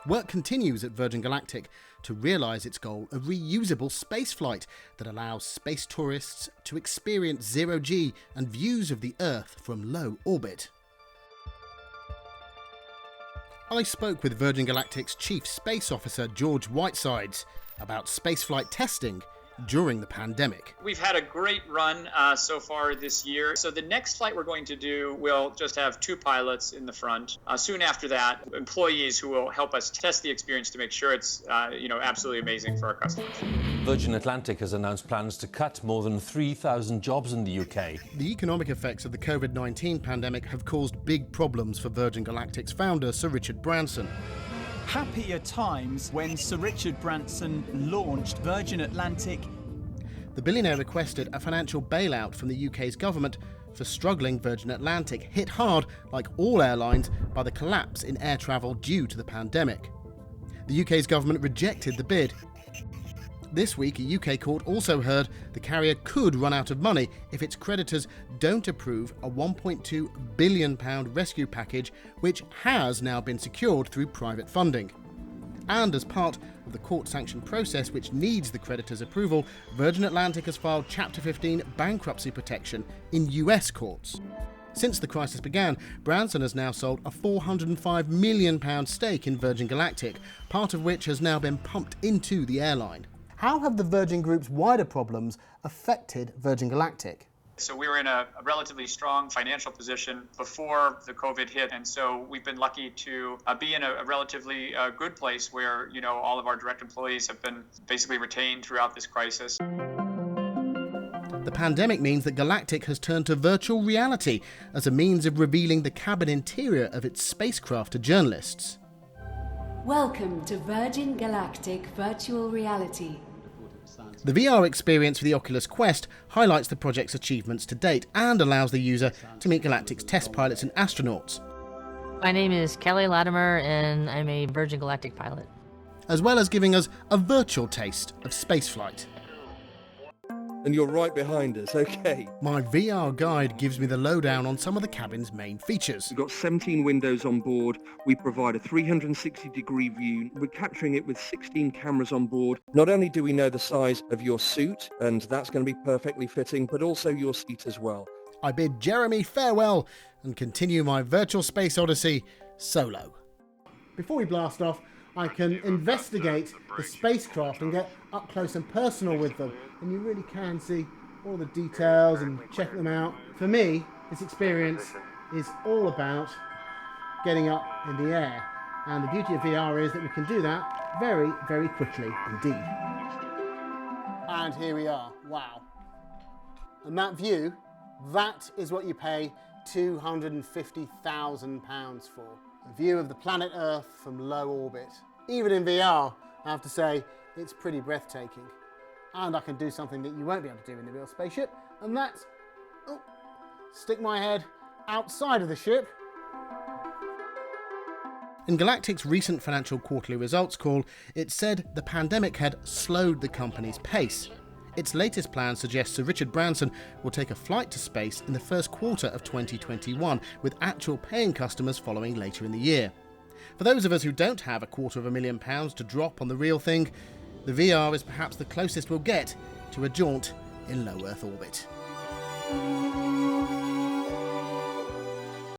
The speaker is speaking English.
Work continues at Virgin Galactic to realise its goal of reusable spaceflight that allows space tourists to experience zero-G and views of the Earth from low orbit. I spoke with Virgin Galactic's Chief Space Officer George Whitesides about spaceflight testing during the pandemic. We've had a great run so far this year. So the next flight we're going to do will just have 2 pilots in the front. Soon after that, employees who will help us test the experience to make sure it's absolutely amazing for our customers. Virgin Atlantic has announced plans to cut more than 3,000 jobs in the UK. The economic effects of the COVID-19 pandemic have caused big problems for Virgin Galactic's founder, Sir Richard Branson. Happier times when Sir Richard Branson launched Virgin Atlantic. The billionaire requested a financial bailout from the UK's government for struggling Virgin Atlantic, hit hard, like all airlines, by the collapse in air travel due to the pandemic. The UK's government rejected the bid. This week, a UK court also heard the carrier could run out of money if its creditors don't approve a £1.2 billion rescue package, which has now been secured through private funding. And as part of the court-sanctioned process which needs the creditors' approval, Virgin Atlantic has filed Chapter 15 bankruptcy protection in US courts. Since the crisis began, Branson has now sold a £405 million stake in Virgin Galactic, part of which has now been pumped into the airline. How have the Virgin Group's wider problems affected Virgin Galactic? So we were in a relatively strong financial position before the COVID hit, and so we've been lucky to be in a relatively good place where, all of our direct employees have been basically retained throughout this crisis. The pandemic means that Galactic has turned to virtual reality as a means of revealing the cabin interior of its spacecraft to journalists. Welcome to Virgin Galactic Virtual Reality. The VR experience for the Oculus Quest highlights the project's achievements to date and allows the user to meet Galactic's test pilots and astronauts. My name is Kelly Latimer and I'm a Virgin Galactic pilot. As well as giving us a virtual taste of spaceflight. And you're right behind us, okay. My VR guide gives me the lowdown on some of the cabin's main features. We've got 17 windows on board. We provide a 360-degree view. We're capturing it with 16 cameras on board. Not only do we know the size of your suit, and that's going to be perfectly fitting, but also your seat as well. I bid Jeremy farewell and continue my virtual space odyssey solo. Before we blast off, I can investigate the spacecraft and get up close and personal with them. And you really can see all the details and check them out. For me, this experience is all about getting up in the air. And the beauty of VR is that we can do that very, very quickly indeed. And here we are. Wow. And that view, that is what you pay £250,000 for. A view of the planet Earth from low orbit. Even in VR, I have to say, it's pretty breathtaking. And I can do something that you won't be able to do in the real spaceship, and that's stick my head outside of the ship. In Galactic's recent financial quarterly results call, it said the pandemic had slowed the company's pace. Its latest plan suggests Sir Richard Branson will take a flight to space in the first quarter of 2021, with actual paying customers following later in the year. For those of us who don't have £250,000 to drop on the real thing, the VR is perhaps the closest we'll get to a jaunt in low Earth orbit.